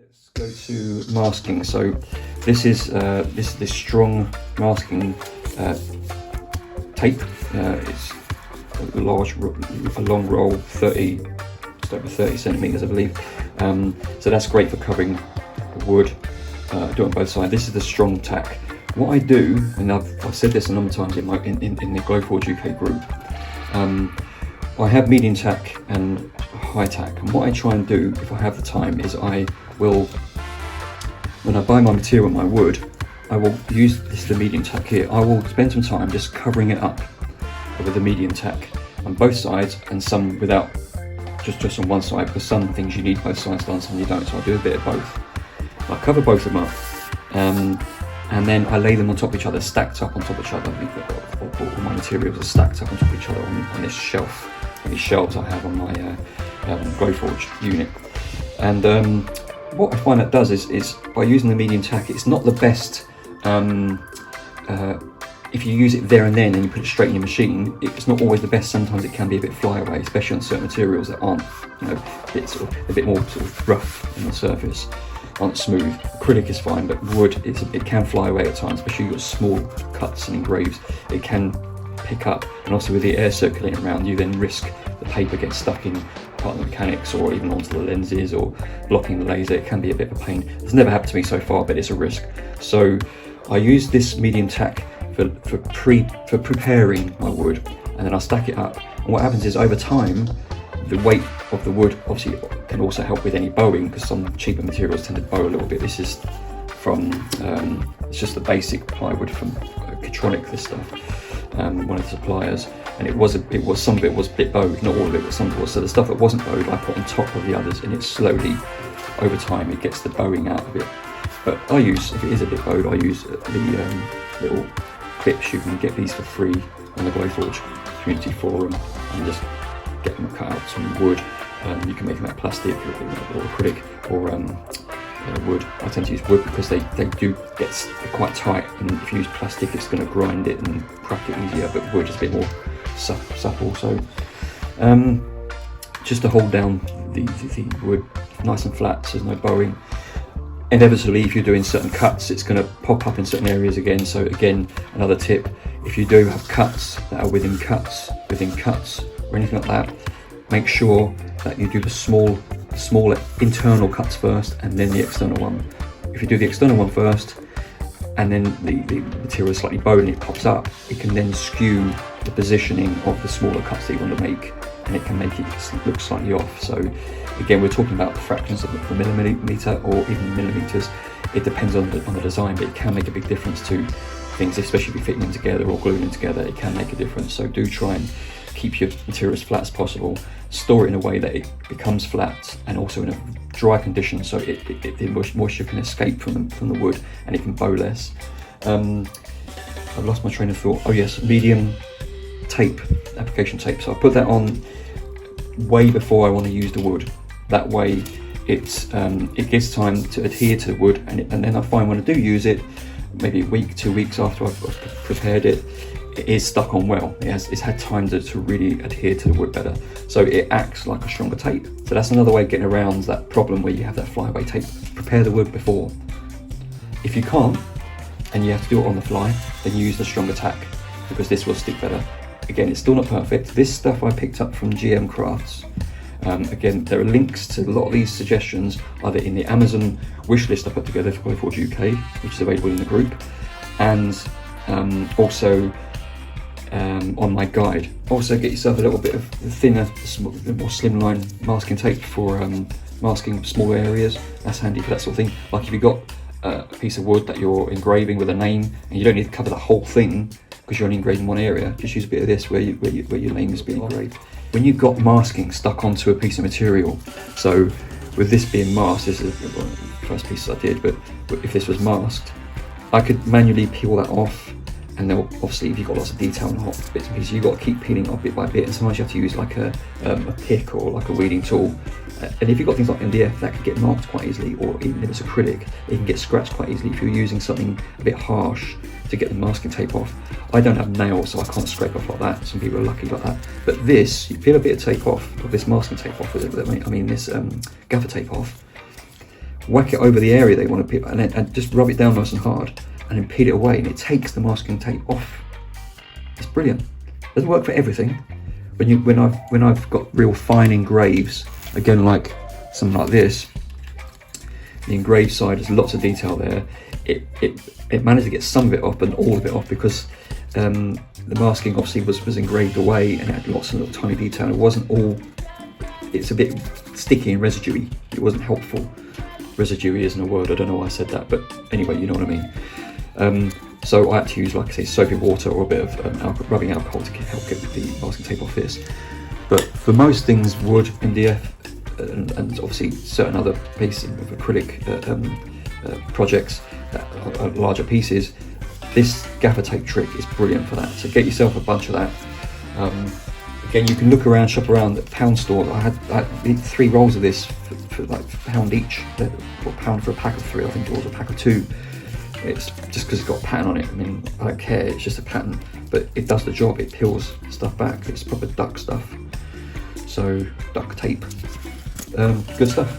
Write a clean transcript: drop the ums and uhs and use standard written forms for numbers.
Let's go to masking. So this is this strong masking tape. It's a long roll, 30, just over 30 centimeters, I believe. So that's great for covering wood. Do it on both sides. This is the strong tack. What I do, and I've said this a number of times in the Glowforge UK group, I have medium tack and high tack, and what I try and do if I have the time is I will, when I buy my material, my wood, I will use the medium tack here. I will spend some time just covering it up with the medium tack on both sides, and some without, just on one side, because some things you need both sides done, some you don't, so I do a bit of both. I cover both of them up, and then I lay them on top of each other, stacked up on top of each other. All my materials are stacked up on top of each other on this shelf, on these shelves I have on my Glowforge unit. And what I find that does is by using the medium tack, it's not the best. If you use it there and then and you put it straight in your machine, it's not always the best. Sometimes it can be a bit flyaway, especially on certain materials that aren't, a bit more sort of rough on the surface, aren't smooth. Acrylic is fine, but wood, it can fly away at times, especially you've got small cuts and engraves. It can pick up, and also with the air circulating around, you then risk the paper gets stuck in part of the mechanics or even onto the lenses or blocking the laser. It can be a bit of a pain. It's never happened to me so far, but it's a risk. So I use this medium tack for preparing my wood, and then I stack it up. And what happens is, over time, the weight of the wood obviously can also help with any bowing, because some cheaper materials tend to bow a little bit. This is from it's just the basic plywood from Catronic, this stuff, one of the suppliers, and it was some of it was a bit bowed, not all of it, but some of it was. So the stuff that wasn't bowed I put on top of the others, and it slowly, over time, it gets the bowing out of it. But I use, if it is a bit bowed, I use the little clips. You can get these for free on the Glowforge community forum, and just get them cut out some wood. You can make them out of plastic or acrylic or wood. I tend to use wood because they do get quite tight, and if you use plastic it's going to grind it and crack it easier, but wood is a bit more supple. So just to hold down the wood nice and flat so there's no bowing. Inevitably, if you're doing certain cuts, it's going to pop up in certain areas again. So again, another tip, if you do have cuts that are within cuts or anything like that, make sure that you do the smaller internal cuts first and then the external one. If you do the external one first and then the material is slightly bowed and it pops up, it can then skew the positioning of the smaller cuts that you want to make, and it can make it look slightly off. So again, we're talking about fractions of the millimeter or even millimeters. It depends on the design, but it can make a big difference to things, especially if you're fitting them together or gluing them together. It can make a difference. So do try and keep your material as flat as possible. Store it in a way that it becomes flat, and also in a dry condition, so the moisture can escape from the wood and it can bow less. I've lost my train of thought. Oh yes, medium tape, application tape. So I put that on way before I want to use the wood. That way it gives time to adhere to the wood, and then I find when I do use it, maybe a week, 2 weeks after I've prepared it, it is stuck on well. It's had time to really adhere to the wood better. So it acts like a stronger tape. So that's another way of getting around that problem where you have that flyaway tape. Prepare the wood before. If you can't, and you have to do it on the fly, then use the stronger tack, because this will stick better. Again, it's still not perfect. This stuff I picked up from GM Crafts. Again, there are links to a lot of these suggestions either in the Amazon wish list I put together for Glowforge UK, which is available in the group, and also on my guide. Also get yourself a little bit of the thinner, more slimline masking tape for masking small areas. That's handy for that sort of thing. Like if you've got a piece of wood that you're engraving with a name, and you don't need to cover the whole thing because you're only engraving one area, just use a bit of this where your name is being engraved. When you've got masking stuck onto a piece of material, so with this being masked, this is one of the first pieces I did, but if this was masked, I could manually peel that off. And then obviously if you've got lots of detail and hot bits and pieces, you've got to keep peeling off bit by bit, and sometimes you have to use like a pick or like a weeding tool. And if you've got things like MDF, that can get marked quite easily, or even if it's acrylic, it can get scratched quite easily if you're using something a bit harsh to get the masking tape off. I don't have nails, so I can't scrape off like that. Some people are lucky like that. But this, you peel a bit of tape off, of this masking tape off, this gaffer tape off. whack it over the area they want to peel, and just rub it down nice and hard, and then peel it away, and it takes the masking tape off. It's brilliant. Doesn't work for everything. When I've got real fine engraves, again like something like this, the engraved side, there's lots of detail there. It managed to get some of it off, but not all of it off, because the masking obviously was engraved away and it had lots of little tiny detail. It wasn't all. It's a bit sticky and residuey. It wasn't helpful. Residuey isn't a word. I don't know why I said that, but anyway, you know what I mean. So I had to use, like I say, soapy water or a bit of rubbing alcohol to help get the masking tape off this. But for most things, wood, MDF, and obviously certain other pieces of acrylic projects, larger pieces, this gaffer tape trick is brilliant for that. So get yourself a bunch of that. Again, you can look around, shop around at pound store. I had 3 rolls of this for like £1 each, or £1 for a pack of 3, I think it was, a pack of 2. It's just because it's got a pattern on it. I mean, I don't care, it's just a pattern, but it does the job. It peels stuff back. It's proper duck stuff. So duct tape, good stuff.